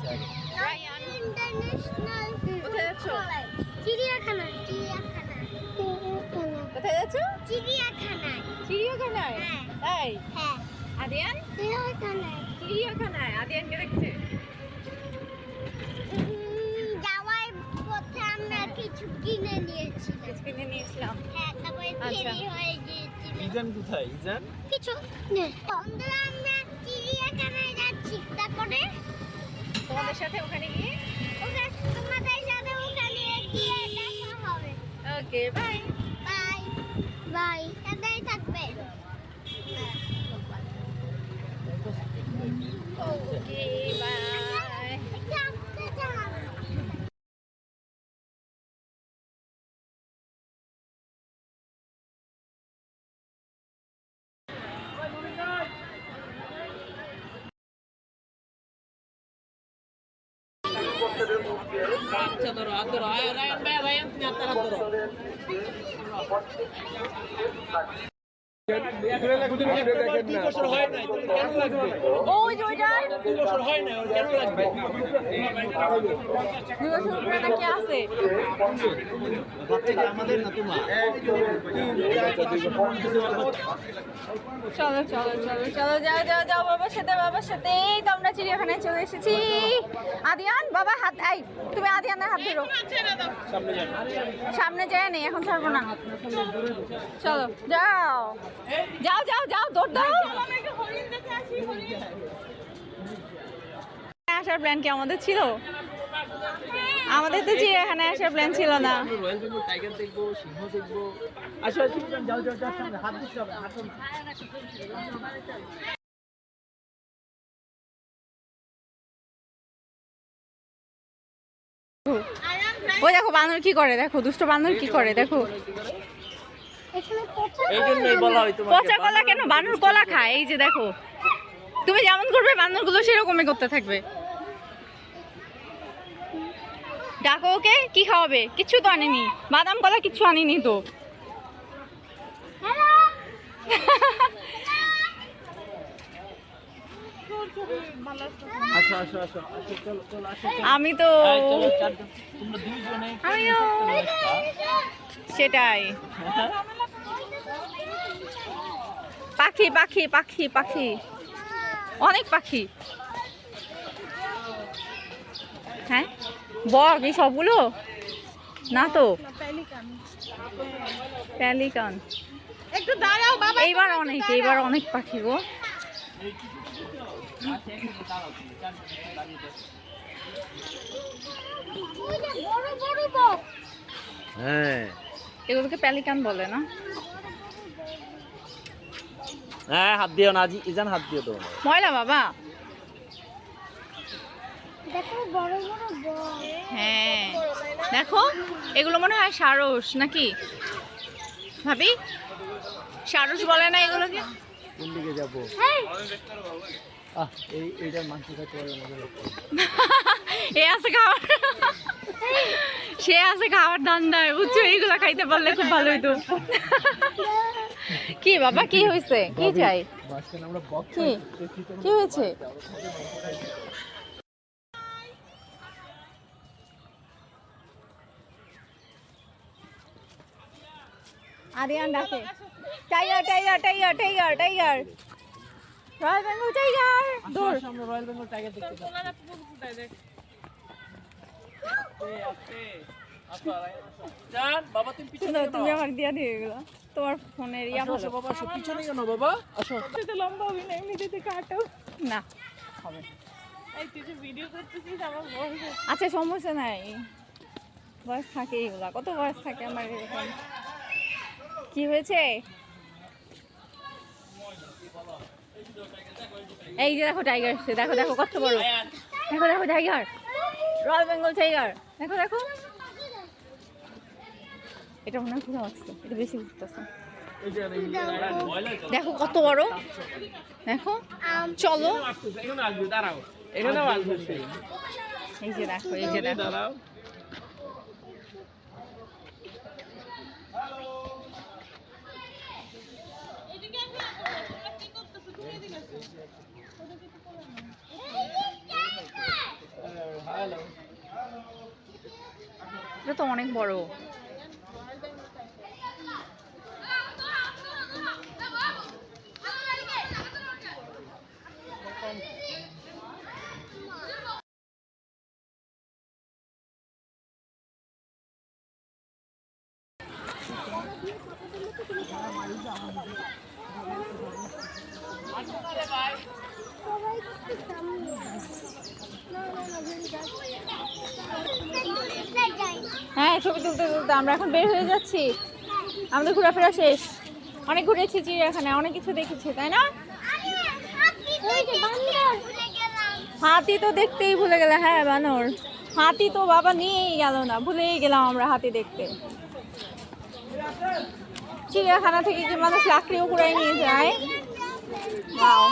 গেছে আগে। Ryan international কোথায় যাচ্ছ? চিড়িয়াখানা কোথায় যাচ্ছ? চিড়িয়াখানায় চিড়িয়াখানায়। হ্যাঁ। তাই? হ্যাঁ আদিয়ান চিড়িয়াখানায় চিড়িয়াখানায় আদিয়ানকে দেখছে। যাওয়ার পথে আমরা কিছু কিনে নিয়েছিলাম। কিছু কিনে নিয়েছিলাম। হ্যাঁ তারপরে আচ্ছা। দেরি হয়ে গিয়েছিল। ইজান কোথায়? ইজান কিছু নেই। বন্ধুরা আমরা চিড়িয়াখানায় যাচ্ছি তারপরে তোমাদের সাথে ওখানে গিয়ে ওখানে তোমাদের সাথে ওখানে গিয়ে দেখা হবে। Okay bye. বাই বাই সাথেই থাকবে। Okay bye. একটু আসতে চাও? ওই যে ওইটা 2 বছর উপরে নাকি আছে। আমাদের না তোমার। চলো চলো চলো চলো যাও যাও যাও বাবার সাথে। এই তো আমরা চিড়িয়াখানায় চলে এসেছি। আদিয়ান বাবা হাত এই তুমি আদিয়ানের হাত ধরো। সামনে যায় নেই এখন ছাড়বো না। চলো যাও যাও যাও যাও দৌড় দাও। আসার প্ল্যান কি আমাদের ছিল? আমাদের তো চিড়িয়াখানায় আসার প্ল্যান ছিল না। রয়্যাল বেঙ্গল টাইগার দেখবো, সিংহ দেখবো। আসো আসো যাও যাও যাও সামনে হাত দিতে হবে হাত। ওই দেখো বানর কি করে, দেখো দুষ্ট বানর কি করে দেখো। এই জন্যই বলা হয় তোমাকে পচা কলা কেন? বানর কলা খায়। এই যে দেখো তুমি যেমন করবে বানরগুলো সেরকমই করতে থাকবে। ডাকো ওকে, কি খাওয়াবে? কিচ্ছু তো আনিনি, বাদাম কলা কিচ্ছু আনিনি তো। আসো আসো আসো আসো চলো চলো আসো আমি তো চলো চারজন তোমরা দুইজনে আমিও সেটাই। পাখি পাখি পাখি পাখি অনেক পাখি। হ্যাঁ বক এই সবগুলো না তো প্যালিকান। একটু দাঁড়াও বাবা। এইবার অনেক পাখি গো। বড় বড় বক। হ্যাঁ এগুলোকে প্যালিকান বলে না? হ্যাঁ হাত দিও না ইজান হাত দিও তো। ময়লা বাবা। দেখো বড় বড় বক। হ্যাঁ দেখো এগুলো মনে হয় সারস নাকি ভাবি? সারস বলে না এগুলোকে? কোন দিকে যাবো? এইটা মাংস খেতে পারবে মজা লাগবে। এ আছে খাওয়ার সে আছে খাওয়ার ধান্দায় বুঝছো। এইগুলা খাইতে পারলে খুব ভালো হইতো। কি বাবা কি হয়েছে? কি চাই? আমরা বক কি কি হয়েছে? আরিয়ান ডাকে tiger tiger tiger tiger tiger royal Bengal tiger. দূর আমরা রয়্যাল বেঙ্গল টাইগার দেখতে যাচ্ছি। জান বাবা তুমি পিছনে কেন? তুমি আমার দিয়া দিয়ে এগুলো তোমার ফোনের ইয়া আসো বাবা আসো পিছনে কেন বাবা? আসো তো লম্বা হবে না এমনি যদি কাটো না হবে। এই তুই যে ভিডিও করতেছিস আমার বয়স আচ্ছা সমস্যা নাই, বয়স থাকে এগুলা। কত বয়স থাকে আমার এরকম। কি হয়েছে? এই যে দেখো টাইগার এসছে, দেখো দেখো কত বড়। দেখো দেখো টাইগার, রয়্যাল বেঙ্গল টাইগার। দেখো দেখো এটা মনে হয় ঘুরে আসছে, এটা বেশি ঘুরতেছে। দেখো কত বড়, দেখো চলো। এই যে দেখো এই যে দেখো এটা তো অনেক বড়। হ্যাঁ, ছবি তুলতে তুলতে আমরা এখন বের হয়ে যাচ্ছি। আমাদের ঘোরাফেরা শেষ, অনেক ঘুরেছি চিড়িয়াখানে, অনেক কিছু দেখেছি, তাই না? হাতি তো দেখতেই ভুলে গেলে। হ্যাঁ বানর, হাতি তো বাবা নিয়েই গেল না, ভুলেই গেলাম আমরা হাতি দেখতে। চিড়িয়াখানা থেকে কি মানুষ লাকড়িও কুড়াই নিয়ে যায়? Wow.